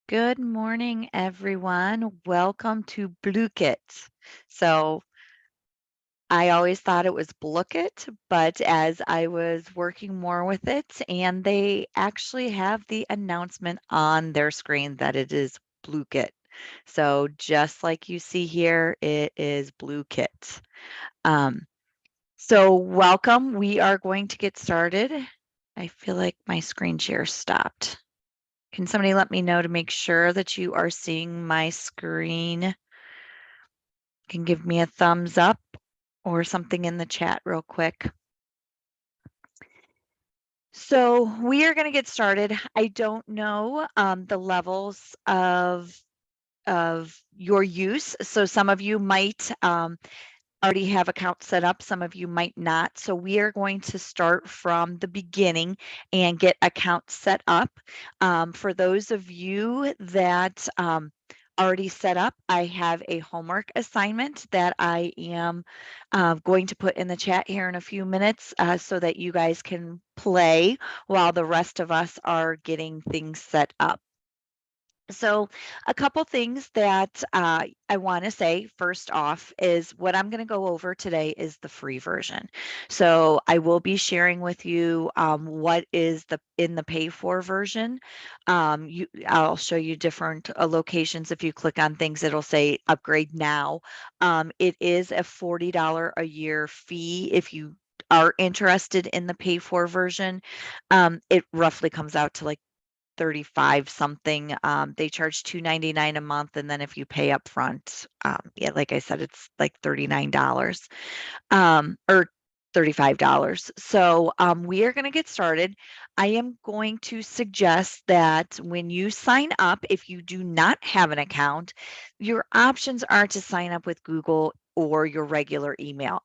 Good morning, everyone. Welcome to Blooket. So I always thought it was Blooket, but as I was working more with it, and they actually have the announcement on their screen that it is Blooket. So just like you see here, it is Blooket. Um, so welcome. We are going to get started. I feel like my screen share stopped. Can somebody let me know to make sure that you are seeing my screen? Can give me a thumbs up or something in the chat real quick. So we are going to get started. I don't know the levels of your use. So some of you might already have accounts set up. Some of you might not. So we are going to start from the beginning and get accounts set up. For those of you that already set up, I have a homework assignment that I am going to put in the chat here in a few minutes so that you guys can play while the rest of us are getting things set up. So, a couple things that I want to say first off is what I'm going to go over today is the free version. So, I will be sharing with you what is in the pay for version. I'll show you different locations. If you click on things, it'll say upgrade now. It is a $40 a year fee if you are interested in the pay for version. It roughly comes out to like 35 something. They charge $2.99 a month, and then if you pay up front, yeah, like I said, it's like $39 or $35. So we are going to get started. I am going to suggest that when you sign up, if you do not have an account, your options are to sign up with Google or your regular email.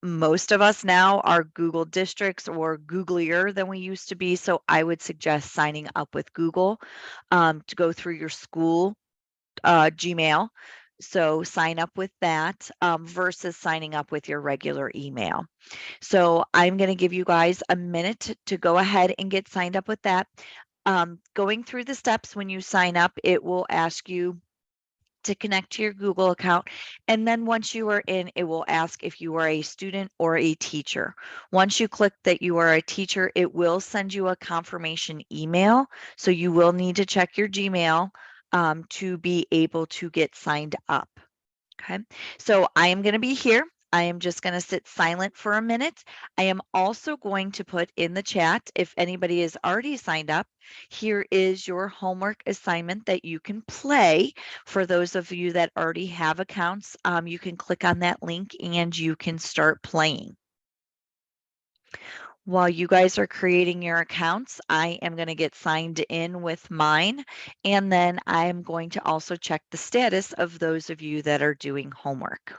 Most of us now are Google districts or Googlier than we used to be. So I would suggest signing up with Google to go through your school Gmail. So sign up with that versus signing up with your regular email. So I'm going to give you guys a minute to go ahead and get signed up with that. Going through the steps when you sign up, it will ask you to connect to your Google account. And then once you are in, it will ask if you are a student or a teacher. Once you click that you are a teacher, it will send you a confirmation email. So you will need to check your Gmail to be able to get signed up. Okay, so I am going to be here. I am just going to sit silent for a minute. I am also going to put in the chat, if anybody is already signed up, here is your homework assignment that you can play. For those of you that already have accounts, you can click on that link and you can start playing. While you guys are creating your accounts, I am going to get signed in with mine, and then I'm going to also check the status of those of you that are doing homework.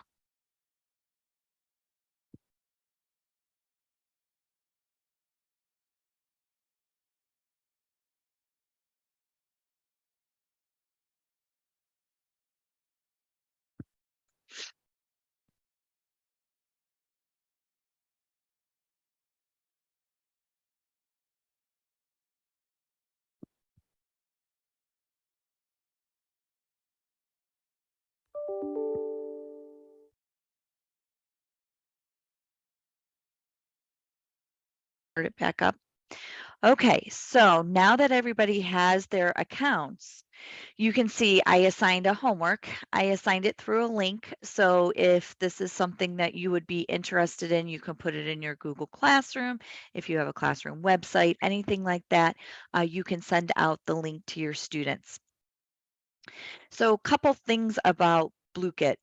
Start it back up. Okay, so now that everybody has their accounts, you can see I assigned a homework. I assigned it through a link. So if this is something that you would be interested in, you can put it in your Google Classroom. If you have a classroom website, anything like that, you can send out the link to your students. So a couple things about Blooket.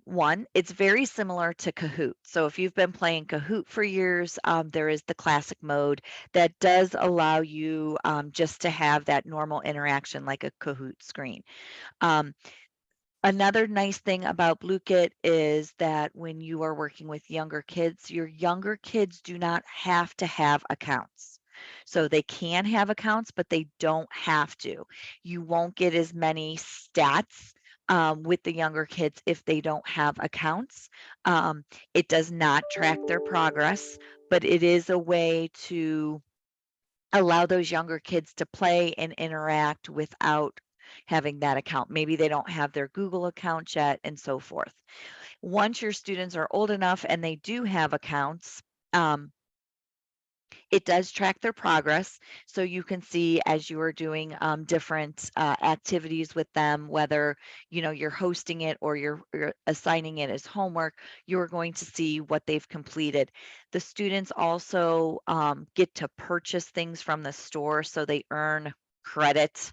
One, it's very similar to Kahoot. So if you've been playing Kahoot for years, there is the classic mode that does allow you just to have that normal interaction like a Kahoot screen. Um, Another nice thing about Blooket is that when you are working with younger kids, your younger kids do not have to have accounts. So they can have accounts, but they don't have to. You won't get as many stats with the younger kids if they don't have accounts. It does not track their progress, but it is a way to allow those younger kids to play and interact without having that account. Maybe they don't have their Google account yet and so forth. Once your students are old enough and they do have accounts, it does track their progress. So you can see as you are doing different activities with them, whether you're hosting it or you're assigning it as homework, you're going to see what they've completed. The students also get to purchase things from the store, so they earn credit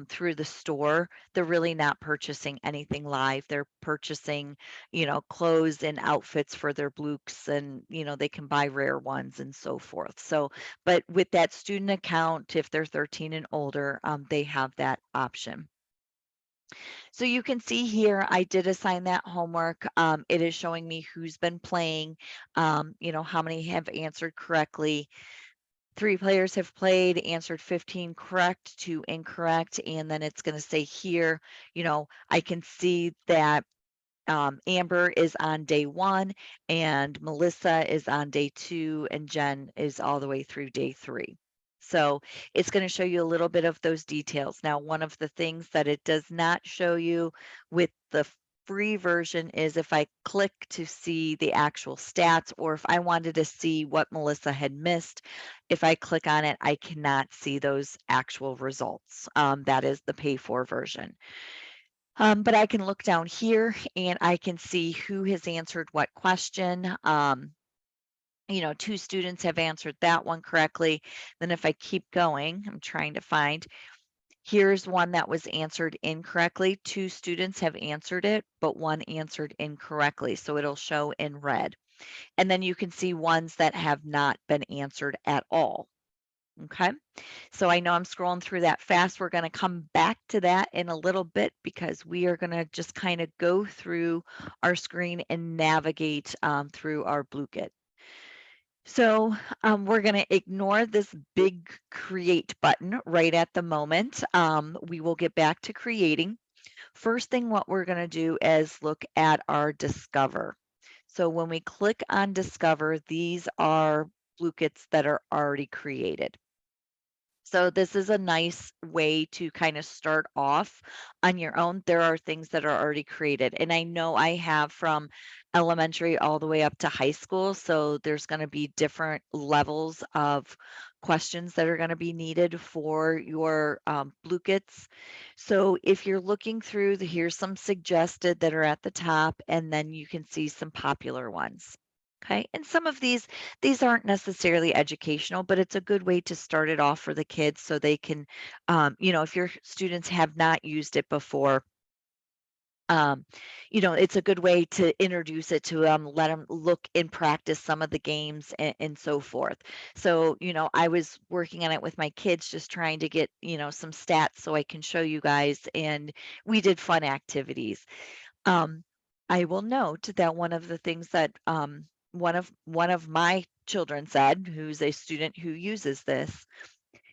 through the store. They're really not purchasing anything live. They're purchasing clothes and outfits for their blooks, and they can buy rare ones and so forth. So, but with that student account, if they're 13 and older, they have that option. So you can see here, I did assign that homework. It is showing me who's been playing, how many have answered correctly. 3 players have played, answered 15 correct, 2 incorrect, and then it's going to say here, I can see that Amber is on day 1 and Melissa is on day 2 and Jen is all the way through day 3. So it's going to show you a little bit of those details. Now, one of the things that it does not show you with the free version is if I click to see the actual stats, or if I wanted to see what Melissa had missed, if I click on it, I cannot see those actual results. That is the pay for version. But I can look down here and I can see who has answered what question. 2 students have answered that one correctly. Then if I keep going, I'm trying to find, here's one that was answered incorrectly. 2 students have answered it, but 1 answered incorrectly. So it'll show in red. And then you can see ones that have not been answered at all. Okay. So I know I'm scrolling through that fast. We're going to come back to that in a little bit because we are going to just kind of go through our screen and navigate through our Blooket. So we're going to ignore this big create button right at the moment. We will get back to creating. First thing what we're going to do is look at our discover. So when we click on discover, these are Blookets that are already created. So this is a nice way to kind of start off on your own. There are things that are already created, and I know I have from elementary all the way up to high school. So there's going to be different levels of questions that are going to be needed for your Blookets. So if you're looking through, here's some suggested that are at the top, and then you can see some popular ones. Okay, and some of these aren't necessarily educational, but it's a good way to start it off for the kids so they can, if your students have not used it before, um, it's a good way to introduce it to them, let them look and practice some of the games and so forth. So, I was working on it with my kids, just trying to get, some stats so I can show you guys, and we did fun activities. Um, I will note that one of the things that one of my children said, who's a student who uses this,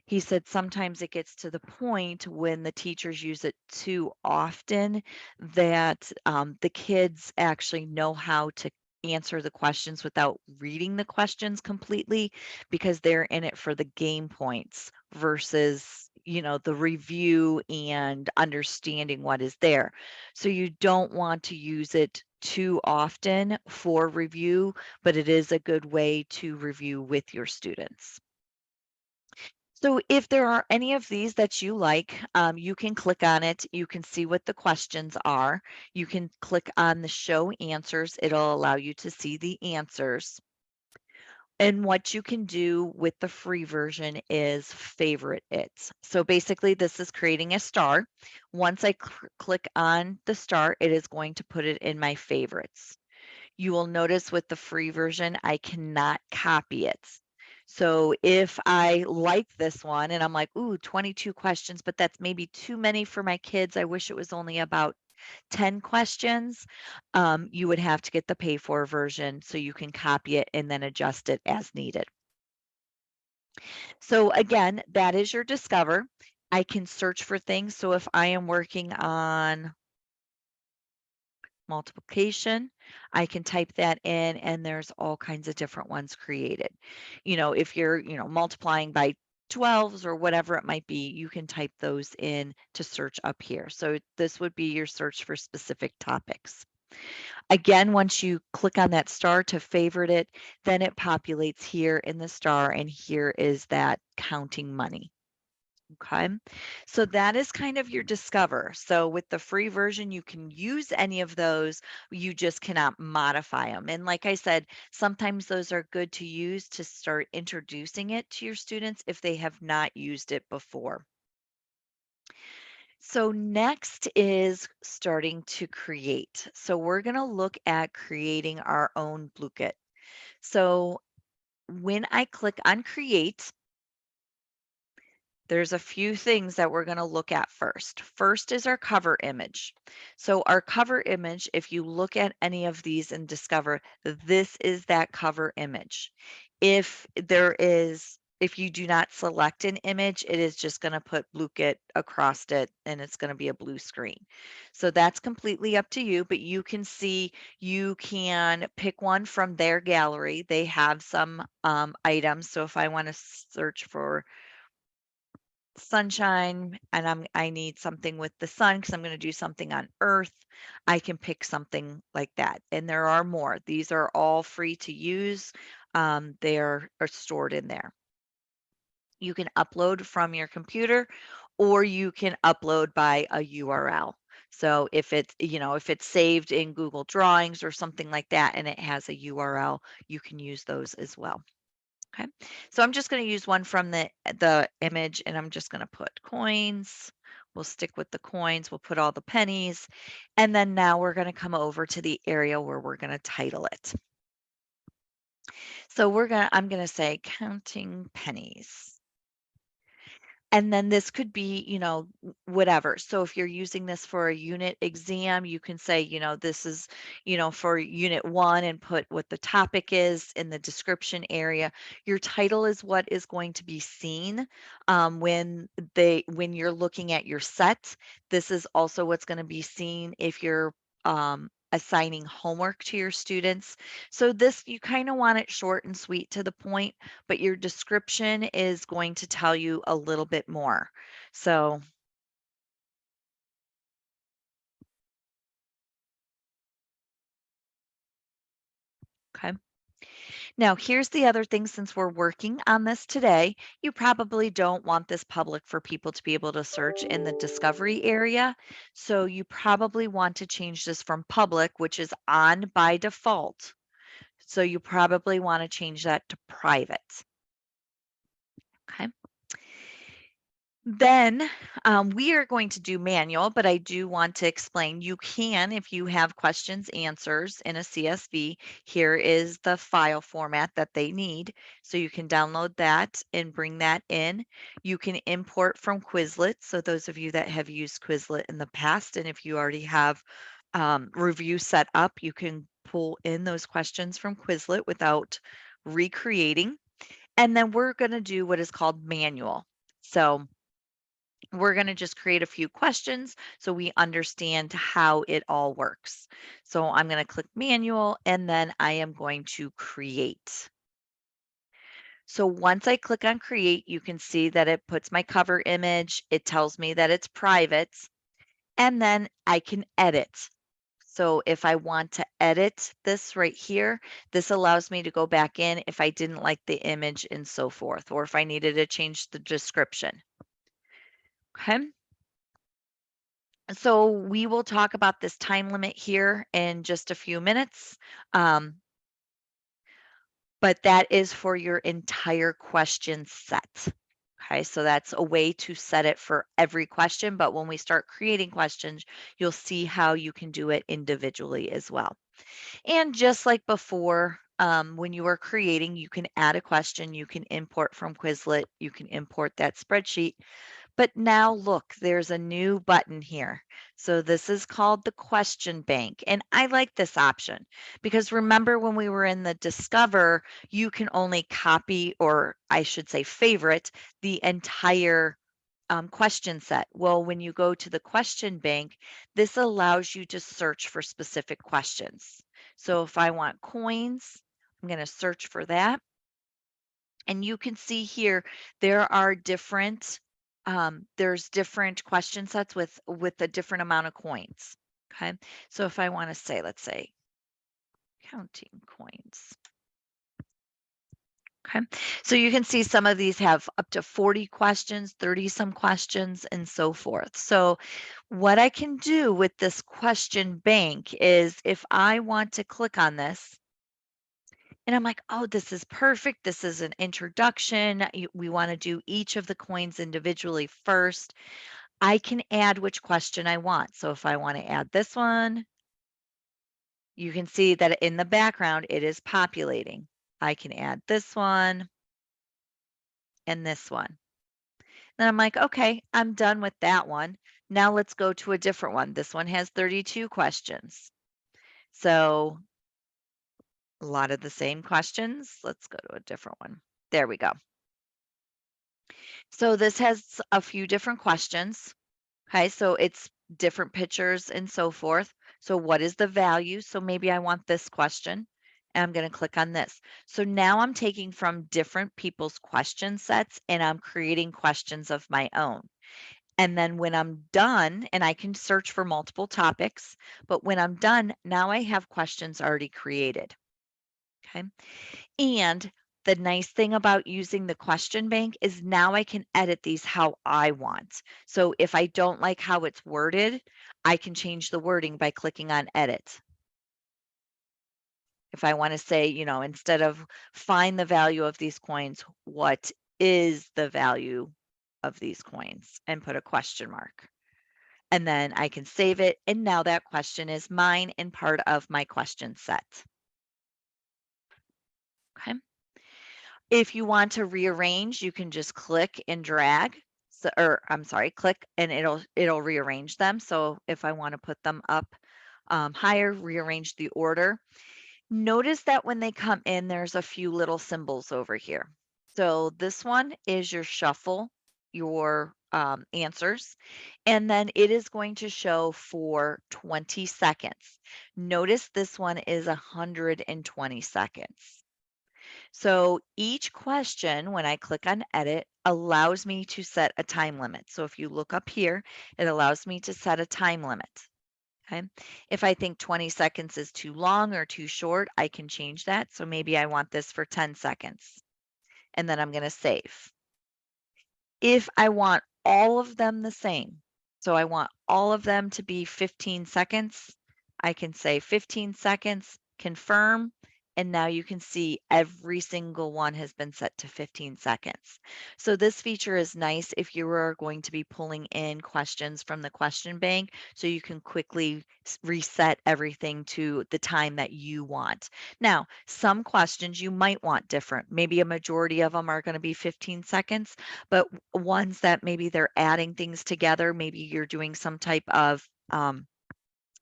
he said sometimes it gets to the point when the teachers use it too often that the kids actually know how to answer the questions without reading the questions completely because they're in it for the game points versus the review and understanding what is there. So you don't want to use it too often for review, but it is a good way to review with your students. So if there are any of these that you like, you can click on it. You can see what the questions are. You can click on the show answers. It'll allow you to see the answers. And what you can do with the free version is favorite it. So basically this is creating a star. Once I click on the star, it is going to put it in my favorites. You will notice with the free version, I cannot copy it. So if I like this one and I'm like, ooh, 22 questions, but that's maybe too many for my kids. I wish it was only about 10 questions. You would have to get the pay for version so you can copy it and then adjust it as needed. So again, that is your discover. I can search for things. So if I am working on multiplication, I can type that in and there's all kinds of different ones created. If you're, multiplying by 12s or whatever it might be, you can type those in to search up here. So this would be your search for specific topics. Again, once you click on that star to favorite it, then it populates here in the star, and here is that counting money. Okay, so that is kind of your discover. So with the free version, you can use any of those, you just cannot modify them. And like I said, sometimes those are good to use to start introducing it to your students if they have not used it before. So next is starting to create. So we're going to look at creating our own Blooket. So when I click on create, there's a few things that we're going to look at first. First is our cover image. So our cover image, if you look at any of these and discover this is that cover image. If you do not select an image, it is just going to put Blooket across it and it's going to be a blue screen. So that's completely up to you, but you can see you can pick one from their gallery. They have some items. So if I want to search for sunshine and I need something with the sun because I'm going to do something on earth, I can pick something like that. And there are more. These are all free to use. Are stored in there. You can upload from your computer or you can upload by a URL. So if it's saved in Google Drawings or something like that and it has a URL, you can use those as well. Okay, so I'm just going to use one from the image and I'm just going to put coins. We'll stick with the coins. We'll put all the pennies. And then now we're going to come over to the area where we're going to title it. So I'm going to say counting pennies. And then this could be, whatever. So if you're using this for a unit exam, you can say, this is, for unit 1 and put what the topic is in the description area. Your title is what is going to be seen when you're looking at your set. This is also what's going to be seen if you're assigning homework to your students. So this, you kind of want it short and sweet to the point, but your description is going to tell you a little bit more. So, okay. Now, here's the other thing since we're working on this today, you probably don't want this public for people to be able to search in the discovery area. So, you probably want to change this from public, which is on by default. So, you probably want to change that to private. Okay. Then we are going to do manual, but I do want to explain you can, if you have questions, answers in a CSV, here is the file format that they need. So you can download that and bring that in. You can import from Quizlet. So those of you that have used Quizlet in the past, and if you already have review set up, you can pull in those questions from Quizlet without recreating. And then we're going to do what is called manual. So we're going to just create a few questions so we understand how it all works. So I'm going to click manual and then I am going to create. So once I click on create, you can see that it puts my cover image. It tells me that it's private and then I can edit. So if I want to edit this right here, this allows me to go back in if I didn't like the image and so forth, or if I needed to change the description. Okay. So we will talk about this time limit here in just a few minutes. But that is for your entire question set. Okay, so that's a way to set it for every question. But when we start creating questions, you'll see how you can do it individually as well. And just like before, when you are creating, you can add a question, you can import from Quizlet, you can import that spreadsheet. But now look, there's a new button here. So this is called the question bank. And I like this option because remember when we were in the Discover, you can only copy, or I should say favorite, the entire question set. Well, when you go to the question bank, this allows you to search for specific questions. So if I want coins, I'm going to search for that. And you can see here, there are different, there's different question sets with a different amount of coins. Okay. So if I want to say, let's say counting coins. Okay. So you can see some of these have up to 40 questions, 30 some questions, and so forth. So what I can do with this question bank is if I want to click on this, and I'm like, oh, this is perfect. This is an introduction. We want to do each of the coins individually first. I can add which question I want. So if I want to add this one, you can see that in the background, it is populating. I can add this one and this one. Then I'm like, okay, I'm done with that one. Now let's go to a different one. This one has 32 questions. So a lot of the same questions. Let's go to a different one. There we go. So this has a few different questions. Okay, so it's different pictures and so forth. So what is the value? So maybe I want this question and I'm going to click on this. So now I'm taking from different people's question sets and I'm creating questions of my own. And then when I'm done, and I can search for multiple topics, but when I'm done, now I have questions already created. Okay. And the nice thing about using the question bank is now I can edit these how I want. So if I don't like how it's worded, I can change the wording by clicking on edit. If I want to say, instead of find the value of these coins, what is the value of these coins, and put a question mark. And then I can save it. And now that question is mine and part of my question set. Okay. If you want to rearrange, you can just click and drag. So, or I'm sorry, click and it'll rearrange them. So if I want to put them up higher, rearrange the order. Notice that when they come in, there's a few little symbols over here. So this one is your shuffle, your answers, and then it is going to show for 20 seconds. Notice this one is 120 seconds. So each question, when I click on edit, allows me to set a time limit. So if you look up here, it allows me to set a time limit. Okay. If I think 20 seconds is too long or too short, I can change that. So maybe I want this for 10 seconds and then I'm going to save. If I want all of them the same, so I want all of them to be 15 seconds, I can say 15 seconds, confirm, and now you can see every single one has been set to 15 seconds. So this feature is nice if you are going to be pulling in questions from the question bank so you can quickly reset everything to the time that you want. Now, some questions you might want different. Maybe a majority of them are going to be 15 seconds, but ones that maybe they're adding things together, maybe you're doing some type of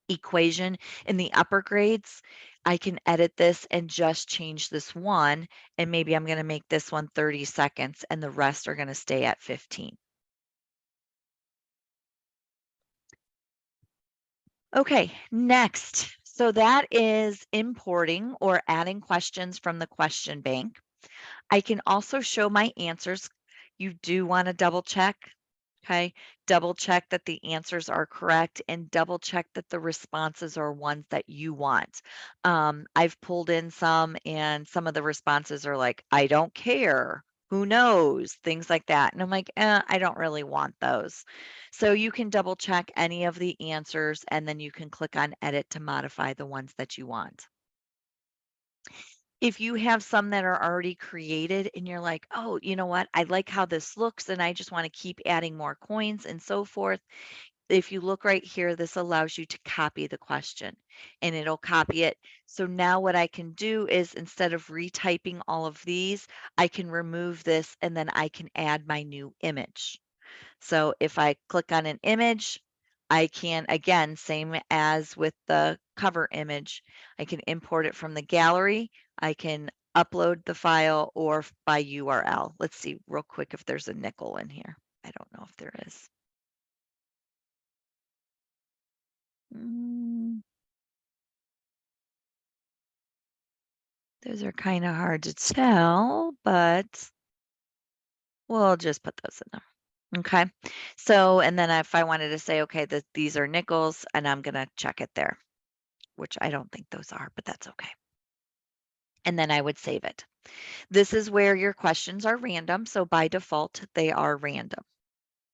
equation in the upper grades, I can edit this and just change this one. And maybe I'm going to make this one 30 seconds and the rest are going to stay at 15. Okay, next. So that is importing or adding questions from the question bank. I can also show my answers. You do want to double check. Okay. Double check that the answers are correct and double check that the responses are ones that you want. I've pulled in some and some of the responses are like, I don't care. Who knows? Things like that. And I'm like, I don't really want those. So you can double check any of the answers and then you can click on edit to modify the ones that you want. If you have some that are already created and you're like, oh, you know what? I like how this looks and I just want to keep adding more coins and so forth. If you look right here, this allows you to copy the question and it'll copy it. So now what I can do is instead of retyping all of these, I can remove this and then I can add my new image. So if I click on an image, I can, again, same as with the cover image, I can import it from the gallery. I can upload the file or by URL. Let's see real quick if there's a nickel in here. I don't know if there is. Mm, those are kind of hard to tell, but We'll just put those in there. Okay. So, and then if I wanted to say, okay, these are nickels, and I'm going to check it there, which I don't think those are, but that's okay. And then I would save it. This is where your questions are random. So by default, they are random.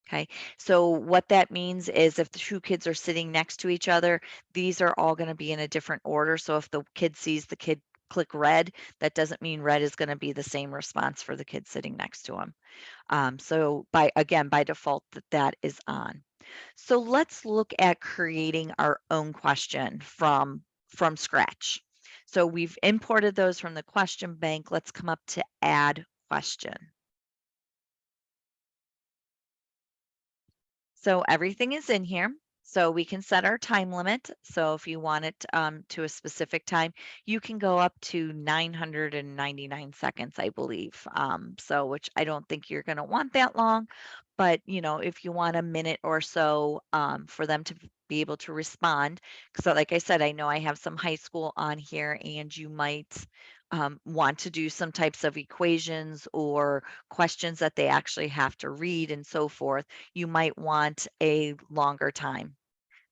Okay. So what that means is if the two kids are sitting next to each other, these are all going to be in a different order. So if the kid sees the kid click red, that doesn't mean red is going to be the same response for the kid sitting next to him. So by default, that is on. So let's look at creating our own question from scratch. So we've imported those from the question bank. Let's come up to add question. So everything is in here. So we can set our time limit. So if you want it to a specific time, you can go up to 999 seconds, I believe. So which I don't think you're going to want that long, but if you want a minute or so for them to be able to respond. So like I said, I know I have some high school on here, and you might want to do some types of equations or questions that they actually have to read and so forth. You might want a longer time.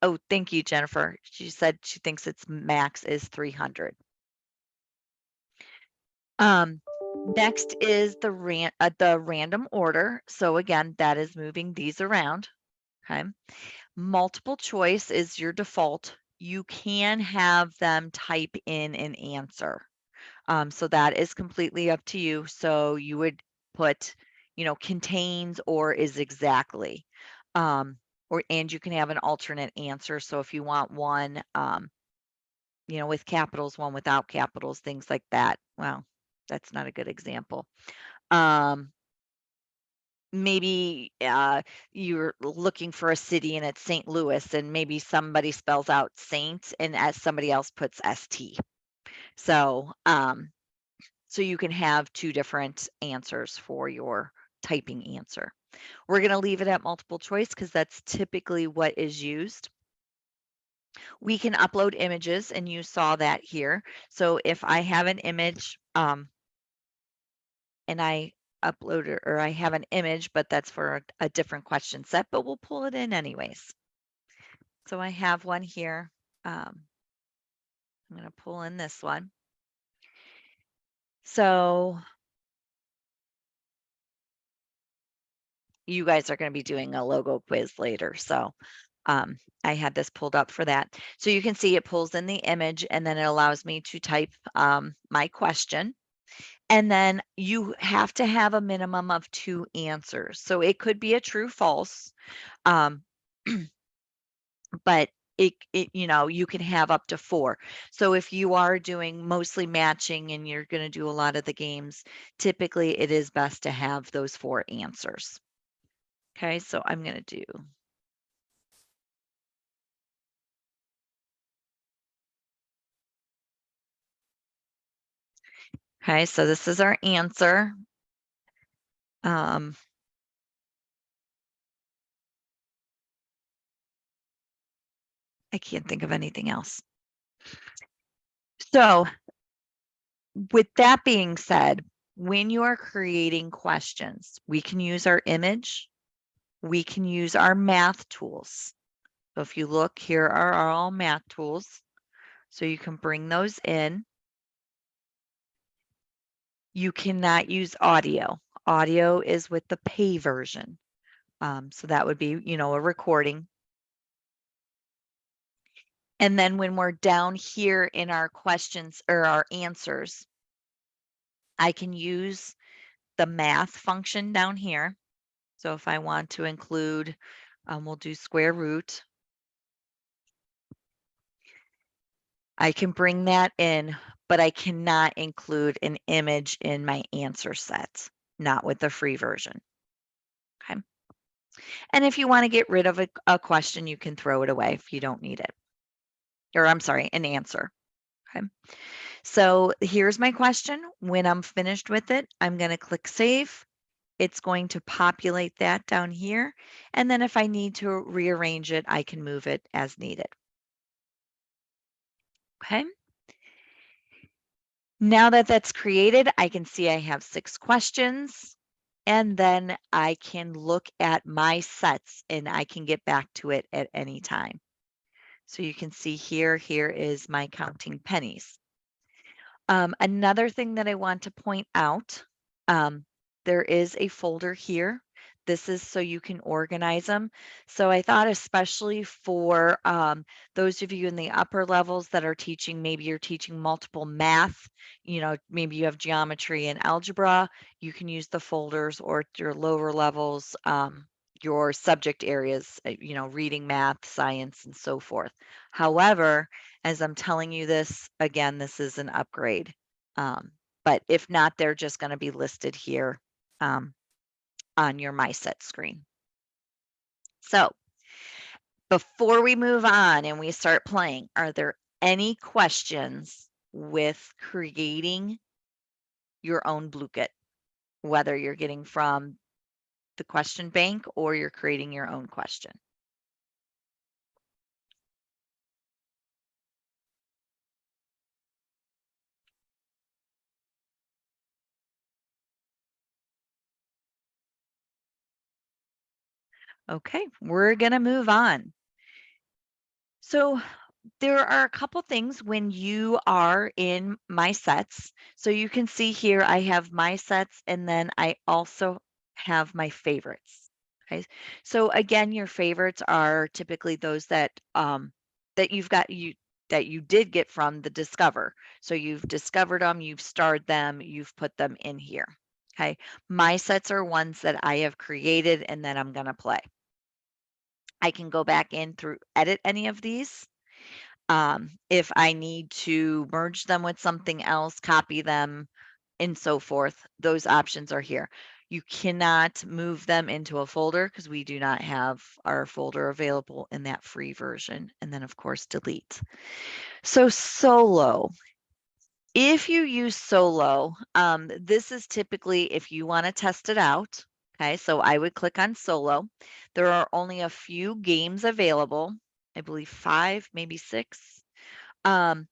Oh, thank you, Jennifer. She said she thinks its max is 300. Um, Next is the random order. So again, that is moving these around. Okay. Multiple choice is your default. You can have them type in an answer. So that is completely up to you. So you would put, contains or is exactly. And you can have an alternate answer. So if you want one, with capitals, one without capitals, things like that. Well, that's not a good example. Maybe you're looking for a city and it's St. Louis, and maybe somebody spells out Saint and as somebody else puts ST. So, so you can have two different answers for your typing answer. We're going to leave it at multiple choice because that's typically what is used. We can upload images, and you saw that here. So if I have an image and I upload it, or I have an image, but that's for a different question set, but we'll pull it in anyways. So I have one here. I'm going to pull in this one. So you guys are going to be doing a logo quiz later. So I had this pulled up for that. So you can see it pulls in the image, and then it allows me to type my question. And then you have to have a minimum of 2 answers. So it could be a true false, um, but you can have up to 4. So if you are doing mostly matching and you're going to do a lot of the games, typically it is best to have those 4 answers. Okay, so I'm going to do. Okay, so this is our answer. I can't think of anything else. So with that being said, when you are creating questions, we can use our image, we can use our math tools. So if you look, here are all math tools. So you can bring those in. You cannot use audio. Audio is with the pay version. So that would be, a recording. And then when we're down here in our questions or our answers, I can use the math function down here. So if I want to include, we'll do square root. I can bring that in, but I cannot include an image in my answer set, not with the free version. Okay. And if you want to get rid of a question, you can throw it away if you don't need it. Or I'm sorry, an answer. Okay. So here's my question. When I'm finished with it, I'm going to click save. It's going to populate that down here. And then if I need to rearrange it, I can move it as needed. Okay. Now that that's created, I can see I have 6 questions. and then I can look at my sets and I can get back to it at any time. So you can see here is my counting pennies. Another thing that I want to point out, um, there is a folder here. This is so you can organize them. So I thought especially for those of you in the upper levels that are teaching, maybe you're teaching multiple math, maybe you have geometry and algebra, you can use the folders, or at your lower levels, your subject areas, reading, math, science, and so forth. However, as I'm telling you this, again, this is an upgrade. But if not, they're just going to be listed here on your My Set screen. So before we move on and we start playing, are there any questions with creating your own Blooket, whether you're getting from the question bank or you're creating your own question? Okay, we're going to move on. So there are a couple things when you are in my sets. So you can see here I have my sets, and then I also have my favorites. Okay. So again, your favorites are typically those that you did get from the Discover. So you've discovered them, you've starred them, you've put them in here. Okay. My sets are ones that I have created and then I'm going to play. I can go back in through edit any of these. If I need to merge them with something else, copy them, and so forth, those options are here. You cannot move them into a folder because we do not have our folder available in that free version. And then, of course, delete. So solo. If you use solo, this is typically if you want to test it out. Okay, so I would click on solo. There are only a few games available. I believe 5, maybe 6. Um,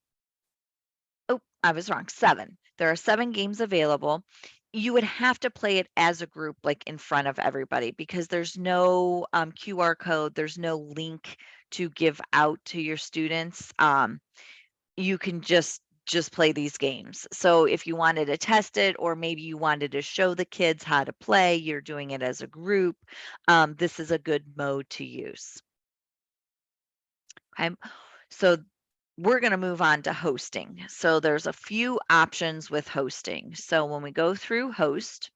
oh, I was wrong. 7. There are 7 games available. You would have to play it as a group, like in front of everybody, because there's no QR code, there's no link to give out to your students. You can just play these games. So if you wanted to test it, or maybe you wanted to show the kids how to play, you're doing it as a group. This is a good mode to use. Okay. So we're going to move on to hosting. So there's a few options with hosting. So when we go through host,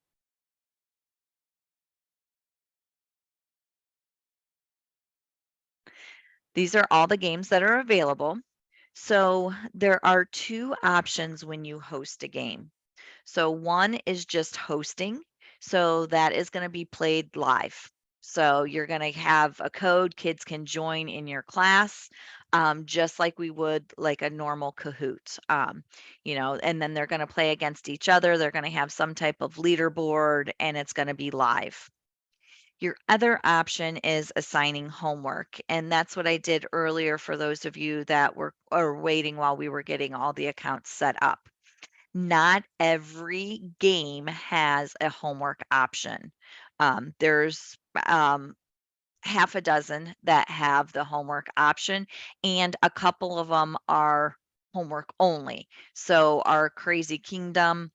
these are all the games that are available. So there are 2 options when you host a game. So one is just hosting. So that is going to be played live. So you're going to have a code, kids can join in your class, just like we would like a normal Kahoot, and then they're going to play against each other. They're going to have some type of leaderboard and it's going to be live. Your other option is assigning homework. And that's what I did earlier for those of you that were waiting while we were getting all the accounts set up. Not every game has a homework option. There's half a dozen that have the homework option, and a couple of them are homework only. So our Crazy Kingdom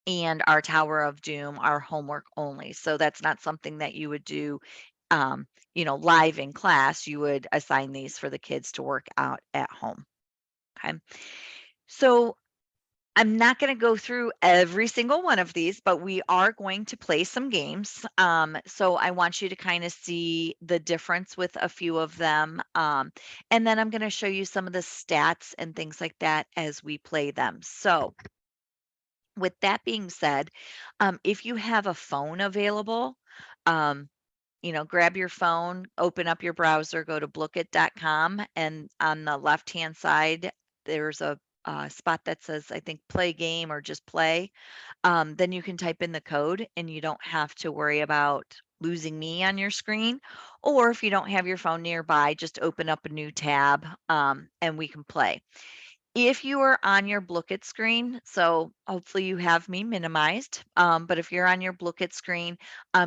and our Tower of Doom are homework only. So that's not something that you would do, live in class. You would assign these for the kids to work out at home. Okay. So I'm not going to go through every single one of these, but we are going to play some games. So I want you to kind of see the difference with a few of them. And then I'm going to show you some of the stats and things like that as we play them. So with that being said, if you have a phone available, um, grab your phone, open up your browser, go to blooket.com, and on the left-hand side, there's a spot that says, I think, play game or just play. Then you can type in the code and you don't have to worry about losing me on your screen. Or if you don't have your phone nearby, just open up a new tab and we can play. If you are on your Blooket screen, so hopefully you have me minimized, but if you're on your Blooket screen,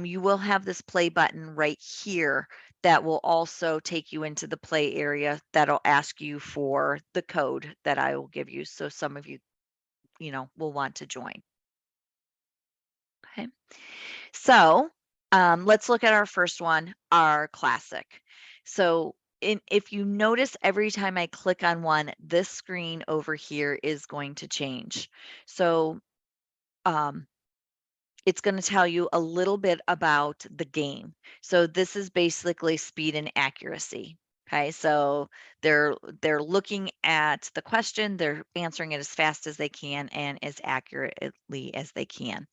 you will have this play button right here that will also take you into the play area that'll ask you for the code that I will give you. So some of you, will want to join. Okay. So let's look at our first one, our classic. So if you notice, every time I click on one, this screen over here is going to change. So um, it's going to tell you a little bit about the game. So this is basically speed and accuracy. Okay, so they're looking at the question, they're answering it as fast as they can and as accurately as they can.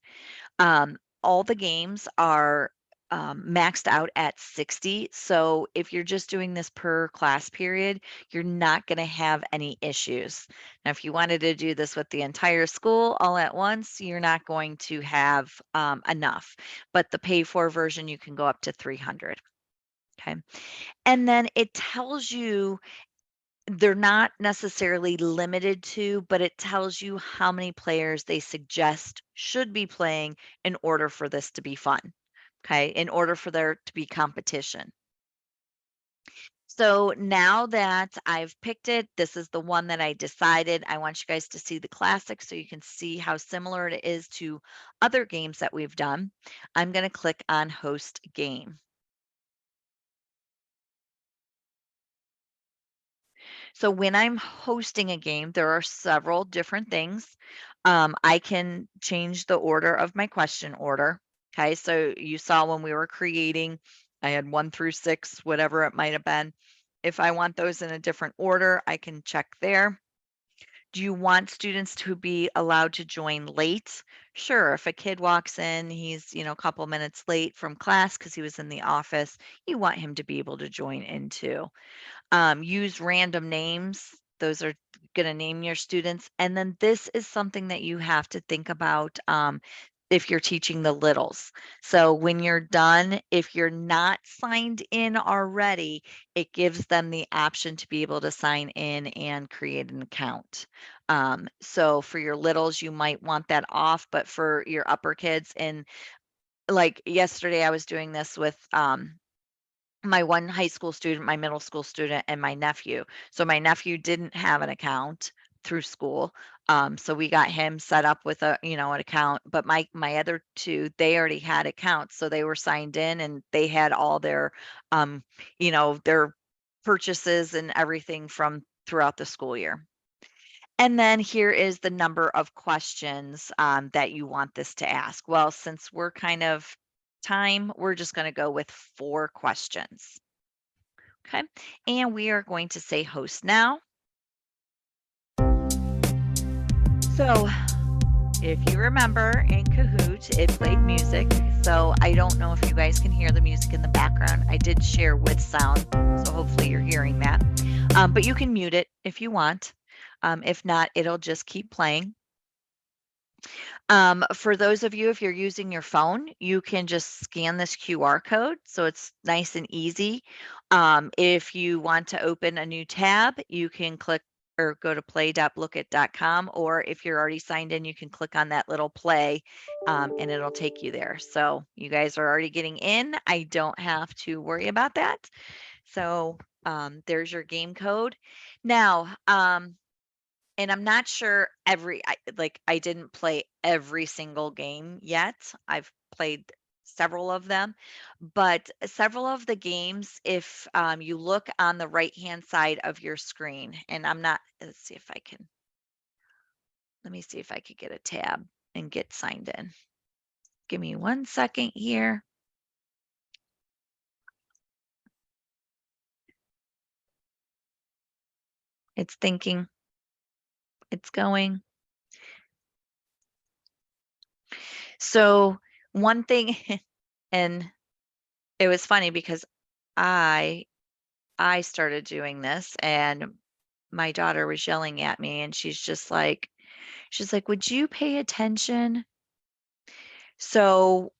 All the games are maxed out at 60. So if you're just doing this per class period, you're not going to have any issues. Now, if you wanted to do this with the entire school all at once, you're not going to have enough. But the pay for version, you can go up to 300. Okay. And then it tells you they're not necessarily limited to, but it tells you how many players they suggest should be playing in order for this to be fun. Okay, in order for there to be competition. So now that I've picked it, this is the one that I decided. I want you guys to see the classic so you can see how similar it is to other games that we've done. I'm going to click on host game. So when I'm hosting a game, there are several different things. I can change the order of my question order. Okay, so you saw when we were creating, I had 1 through 6, whatever it might have been. If I want those in a different order, I can check there. Do you want students to be allowed to join late? Sure. If a kid walks in, he's, a couple minutes late from class because he was in the office, you want him to be able to join in too. Use random names. Those are going to name your students. And then this is something that you have to think about if you're teaching the littles. So when you're done, if you're not signed in already, it gives them the option to be able to sign in and create an account. So for your littles, you might want that off, but for your upper kids, and like yesterday, I was doing this with my one high school student, my middle school student, and my nephew. So my nephew didn't have an account through school. So we got him set up with an account, but my other two, they already had accounts. So they were signed in and they had all um, their purchases and everything from throughout the school year. And then here is the number of questions that you want this to ask. Well, since we're kind of time, we're just going to go with 4 questions. Okay. And we are going to say host now. So if you remember in Kahoot, it played music. So I don't know if you guys can hear the music in the background. I did share with sound. So hopefully you're hearing that. But you can mute it if you want. If not, it'll just keep playing. For those of you, if you're using your phone, you can just scan this QR code. So it's nice and easy. If you want to open a new tab, you can click or go to play.blooket.com, or if you're already signed in, you can click on that little play and it'll take you there. So you guys are already getting in. I don't have to worry about that. So there's your game code. Now, and I'm not sure I didn't play every single game yet. I've played several of them, but several of the games, if you look on the right-hand side of your screen, and let's see if I can, let me see if I could get a tab and get signed in. Give me 1 second here. It's thinking, it's going. So one thing, and it was funny because I I started doing this and my daughter was yelling at me and she's like, "Would you pay attention?" So,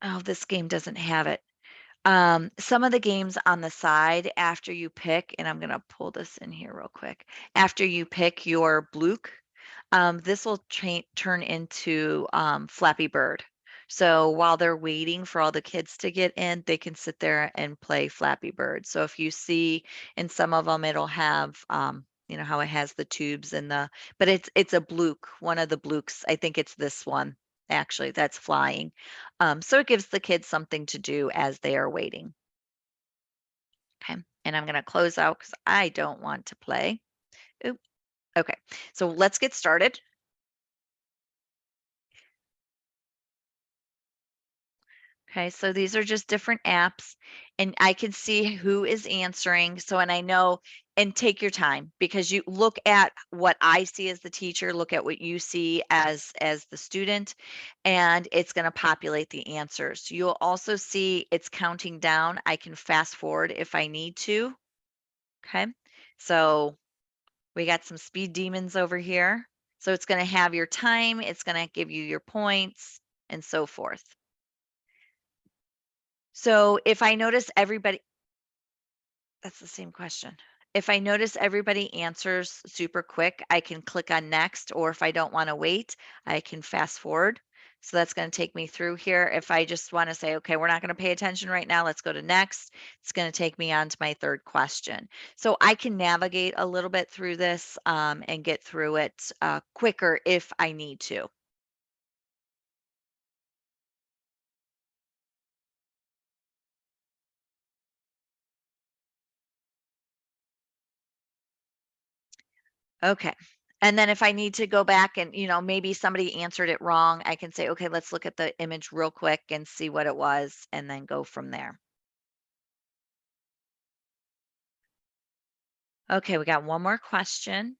oh, this game doesn't have it. Some of the games on the side after you pick, and I'm going to pull this in here real quick. After you pick your Blook, this will turn into Flappy Bird. So while they're waiting for all the kids to get in, they can sit there and play Flappy Bird. So if you see in some of them, it'll have, you know, how it has the tubes and but it's a Blook, one of the Blooks. I think it's this one actually that's flying. So it gives the kids something to do as they are waiting. Okay, and I'm going to close out because I don't want to play. Oop. Okay, so let's get started. Okay, so these are just different apps, and I can see who is answering. So, and I know, and take your time because you look at what I see as the teacher, look at what you see as the student, and it's going to populate the answers. You'll also see it's counting down. I can fast forward if I need to. Okay, so we got some speed demons over here. So it's going to have your time, it's going to give you your points, and so forth. So if I notice everybody, that's the same question. If I notice everybody answers super quick, I can click on next, or if I don't want to wait, I can fast forward. So that's going to take me through here. If I just want to say, okay, we're not going to pay attention right now, let's go to next, it's going to take me on to my third question. So I can navigate a little bit through this and get through it quicker if I need to. Okay. And then if I need to go back and, you know, maybe somebody answered it wrong, I can say, okay, let's look at the image real quick and see what it was and then go from there. Okay, we got one more question.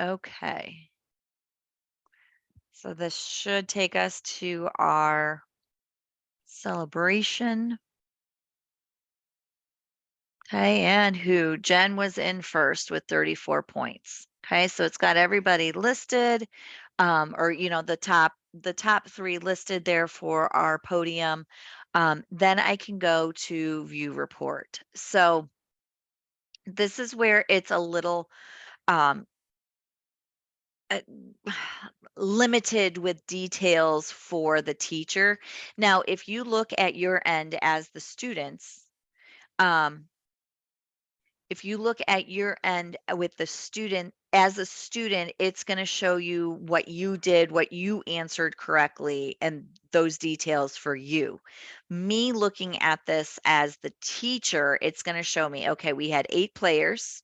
Okay. So this should take us to our celebration. Okay, and who? Jen was in first with 34 points. Okay, so it's got everybody listed, or you know, the top three listed there for our podium. Then I can go to view report. So this is where it's a little um, uh, limited with details for the teacher. Now, if you look at your end as the students, um, if you look at your end with the student, as a student, it's going to show you what you did, what you answered correctly, and those details for you. Me looking at this as the teacher, it's going to show me, okay, we had 8 players.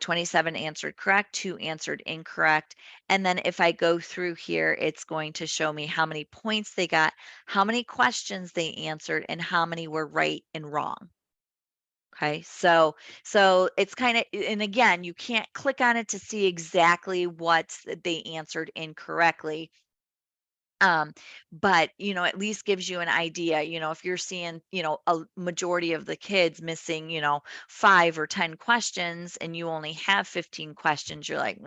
27 answered correct, 2 answered incorrect. And then if I go through here, it's going to show me how many points they got, how many questions they answered, and how many were right and wrong. Okay, so it's kind of, and again, you can't click on it to see exactly what they answered incorrectly. But you know, at least gives you an idea, you know, if you're seeing, you know, a majority of the kids missing, you know, 5 or 10 questions and you only have 15 questions, you're like,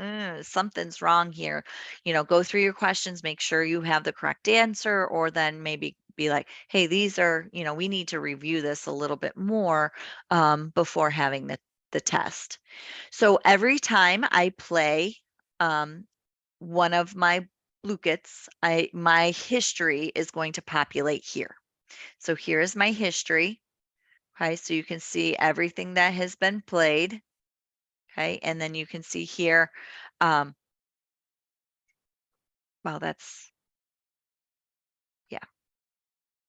something's wrong here. You know, go through your questions, make sure you have the correct answer, or then maybe be like, hey, these are, you know, we need to review this a little bit more before having the test. So every time I play one of my Blookets, my history is going to populate here. So here is my history. Okay, so you can see everything that has been played. Okay, and then you can see here, well, yeah,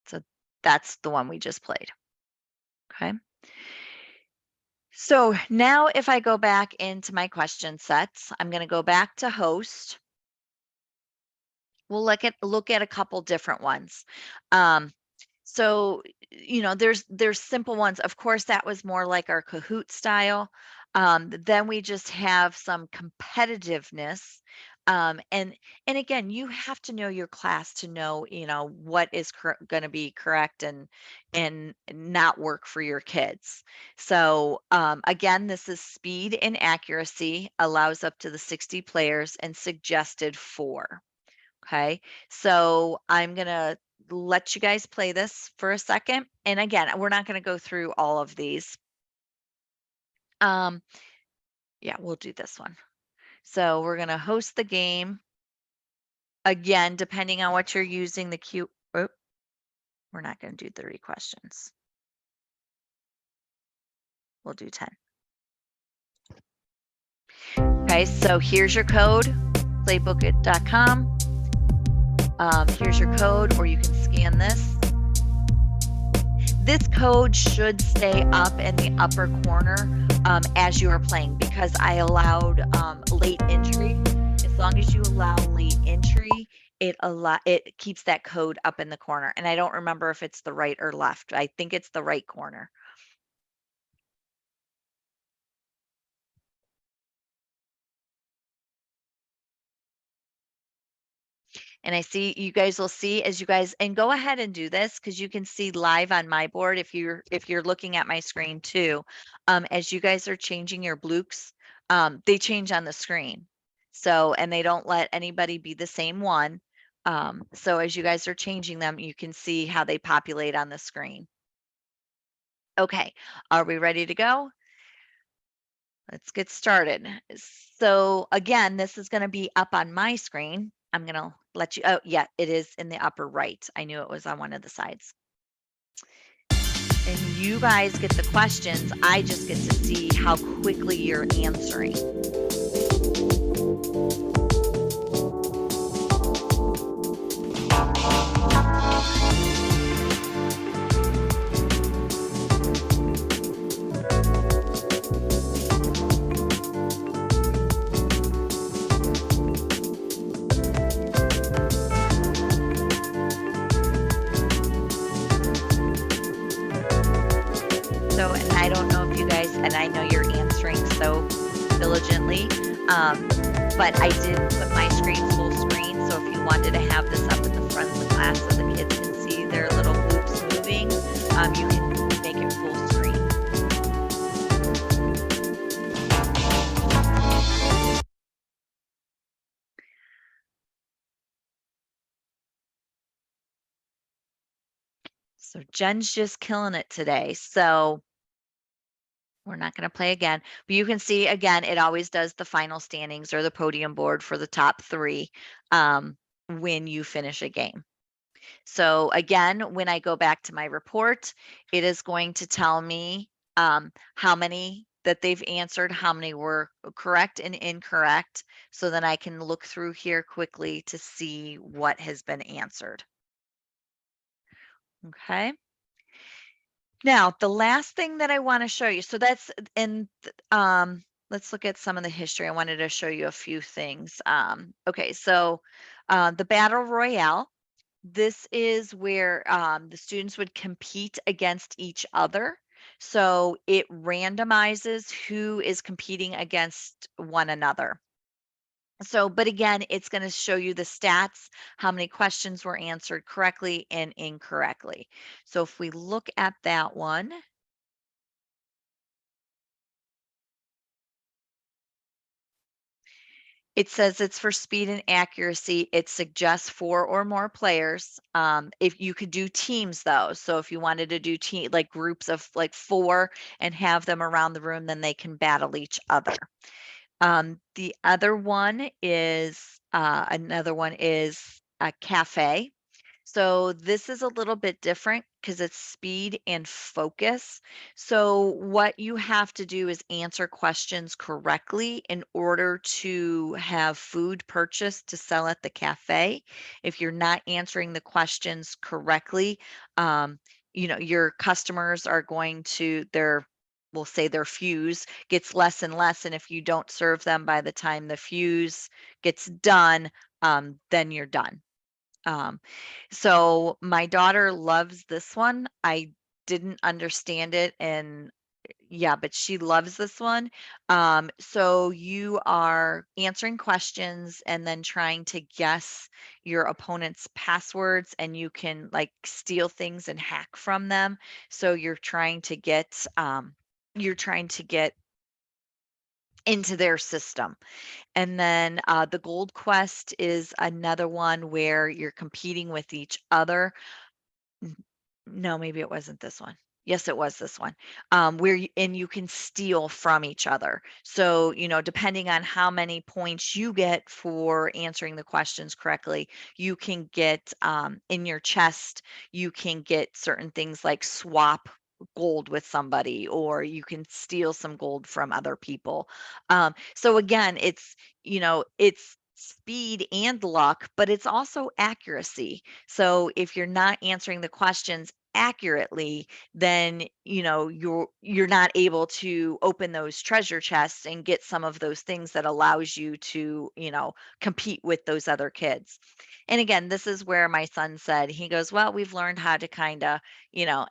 so that's the one we just played. Okay. So now if I go back into my question sets, I'm going to go back to host. We'll look at a couple different ones. So you know, there's simple ones. Of course, that was more like our Kahoot style. Then we just have some competitiveness. And again, you have to know your class to know, what is going to be correct and not work for your kids. So again, this is speed and accuracy, allows up to the 60 players and suggested 4. Okay, so I'm gonna let you guys play this for a second. And again, we're not going to go through all of these. Yeah, we'll do this one. So we're going to host the game. Again, depending on what you're using, the Q. Oh, we're not going to do 30 questions. We'll do 10. Okay, so here's your code, playbooket.com. Here's your code, or you can scan this. This code should stay up in the upper corner as you are playing, because I allowed late entry. As long as you allow late entry, it keeps that code up in the corner. And I don't remember if it's the right or left. I think it's the right corner. And I see you guys will see as you guys, and go ahead and do this because you can see live on my board if you're looking at my screen too. As you guys are changing your blooks, they change on the screen. So, and they don't let anybody be the same one. So as you guys are changing them, you can see how they populate on the screen. Okay, are we ready to go? Let's get started. So again, this is going to be up on my screen. I'm going to let you, oh yeah, it is in the upper right. I knew it was on one of the sides. And you guys get the questions. I just get to see how quickly you're answering. So, and I don't know if you guys, and I know you're answering so diligently, but I did put my screen full screen. So if you wanted to have this up in the front of the class so the kids can see their little loops moving, you can make it full screen. So Jen's just killing it today. So we're not going to play again, but you can see again, it always does the final standings or the podium board for the top 3 when you finish a game. So again, when I go back to my report, it is going to tell me how many that they've answered, how many were correct and incorrect. So then I can look through here quickly to see what has been answered. Okay. Now, the last thing that I want to show you, so that's in, let's look at some of the history. I wanted to show you a few things. Okay, so the Battle Royale, this is where the students would compete against each other. So it randomizes who is competing against one another. So, but again, it's going to show you the stats, how many questions were answered correctly and incorrectly. So if we look at that one, it says it's for speed and accuracy. It suggests 4 or more players. If you could do teams though, so if you wanted to do like groups of like 4 and have them around the room, then they can battle each other. The other one is another one is a cafe. So this is a little bit different because it's speed and focus. So what you have to do is answer questions correctly in order to have food purchased to sell at the cafe. If you're not answering the questions correctly, your customers are going to we'll say their fuse gets less and less. And if you don't serve them by the time the fuse gets done, then you're done. So my daughter loves this one. I didn't understand it. And, Yeah, but she loves this one. So you are answering questions and then trying to guess your opponent's passwords, and you can like steal things and hack from them. So you're trying to get into their system. And then the Gold Quest is another one where you're competing with each other. N No, maybe it wasn't this one. Yes, it was this one, where you can steal from each other. So, depending on how many points you get for answering the questions correctly, you can get, in your chest, you can get certain things like swap gold with somebody, or you can steal some gold from other people. So again, it's speed and luck, but it's also accuracy. So if you're not answering the questions accurately, then you're not able to open those treasure chests and get some of those things that allows you to compete with those other kids. And again, this is where my son said, he goes, well, we've learned how to kind of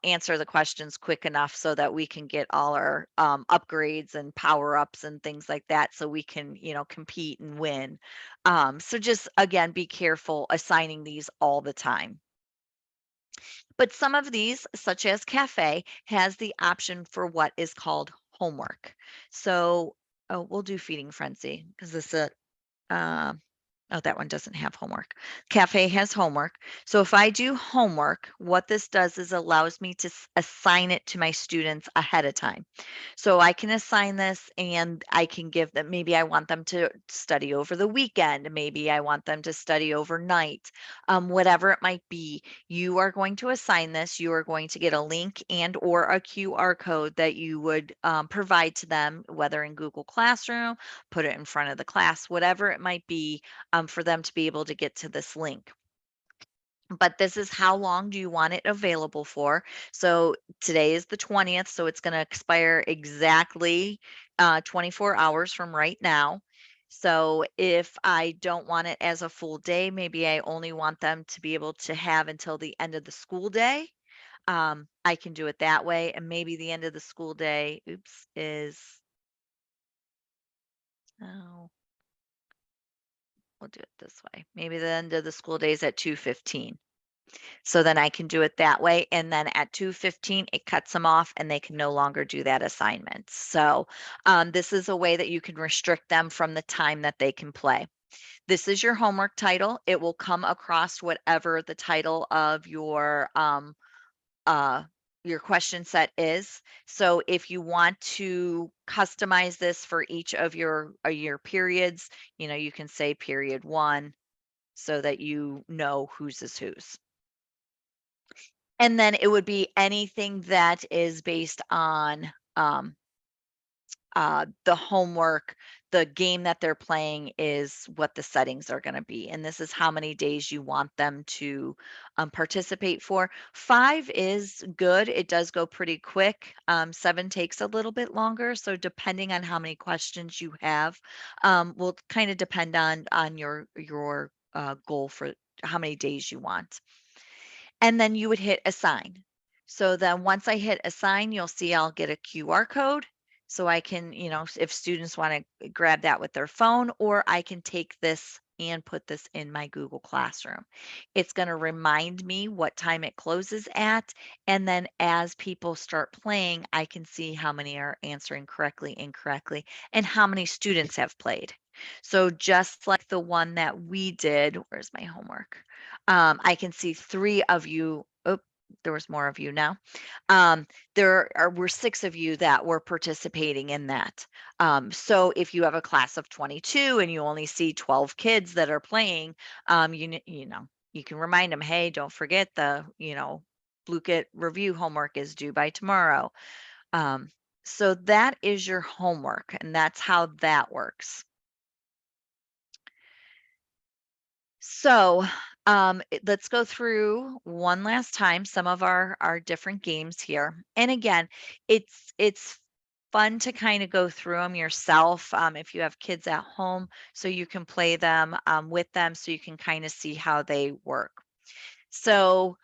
answer the questions quick enough so that we can get all our upgrades and power ups and things like that, so we can compete and win. So just again, be careful assigning these all the time. But some of these, such as Cafe, has the option for what is called homework. So, oh, we'll do Feeding Frenzy because this is uh, oh, that one doesn't have homework. Cafe has homework. So if I do homework, what this does is allows me to assign it to my students ahead of time. So I can assign this and I can give them, maybe I want them to study over the weekend. Maybe I want them to study overnight. Whatever it might be, you are going to assign this. You are going to get a link and or a QR code that you would provide to them, whether in Google Classroom, put it in front of the class, whatever it might be, for them to be able to get to this link. But this is how long do you want it available for? So today is the 20th, so it's going to expire exactly 24 hours from right now. So if I don't want it as a full day, maybe I only want them to be able to have until the end of the school day. I can do it that way. And maybe the end of the school day, oops, is, oh, we'll do it this way. Maybe the end of the school day is at 2:15. So then I can do it that way, and then at 2:15, it cuts them off and they can no longer do that assignment. So, this is a way that you can restrict them from the time that they can play. This is your homework title. It will come across whatever the title of uh, your question set is. So if you want to customize this for each of your periods, you can say period 1 so that you know whose is whose. And then it would be anything that is based on the homework. The game that they're playing is what the settings are going to be. And this is how many days you want them to participate for. 5 is good. It does go pretty quick. 7 takes a little bit longer. So depending on how many questions you have, will kind of depend on your goal for how many days you want. And then you would hit assign. So then once I hit assign, you'll see I'll get a QR code. So I can, if students want to grab that with their phone, or I can take this and put this in my Google Classroom. It's going to remind me what time it closes at. And then as people start playing, I can see how many are answering correctly, incorrectly, and how many students have played. So just like the one that we did, where's my homework? I can see 3 of you. Oh, there was more of you now. Were 6 of you that were participating in that. So if you have a class of 22 and you only see 12 kids that are playing, you can remind them, hey, don't forget Blooket review homework is due by tomorrow. So that is your homework, and that's how that works. So, let's go through one last time some of our different games here. And again, it's fun to kind of go through them yourself, if you have kids at home, so you can play them with them, so you can kind of see how they work. So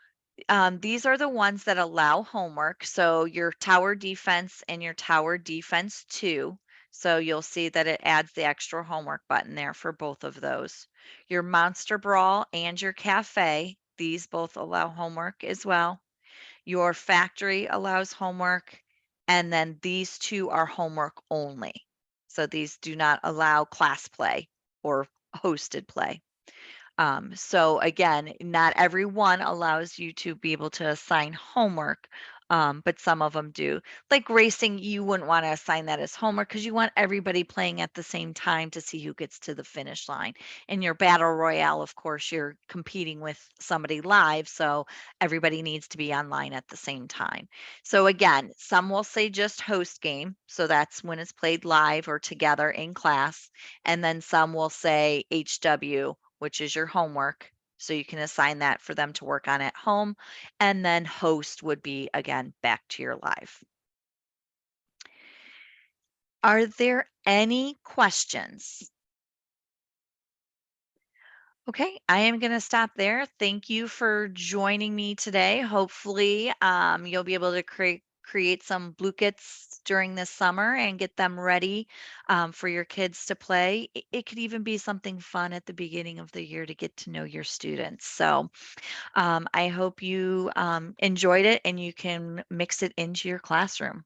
these are the ones that allow homework. So your tower defense and your tower defense 2. So you'll see that it adds the extra homework button there for both of those. Your monster brawl and your cafe, these both allow homework as well. Your factory allows homework, and then these two are homework only. So these do not allow class play or hosted play. So again, not every one allows you to be able to assign homework, but some of them do. Like racing, you wouldn't want to assign that as homework because you want everybody playing at the same time to see who gets to the finish line. In your battle royale, of course, you're competing with somebody live, so everybody needs to be online at the same time. So again, some will say just host game, so that's when it's played live or together in class, and then some will say HW, which is your homework. So you can assign that for them to work on at home. And then host would be, again, back to your live. Are there any questions? Okay, I am going to stop there. Thank you for joining me today. Hopefully, you'll be able to create some Blookets during this summer and get them ready for your kids to play. It could even be something fun at the beginning of the year to get to know your students. So I hope you enjoyed it and you can mix it into your classroom.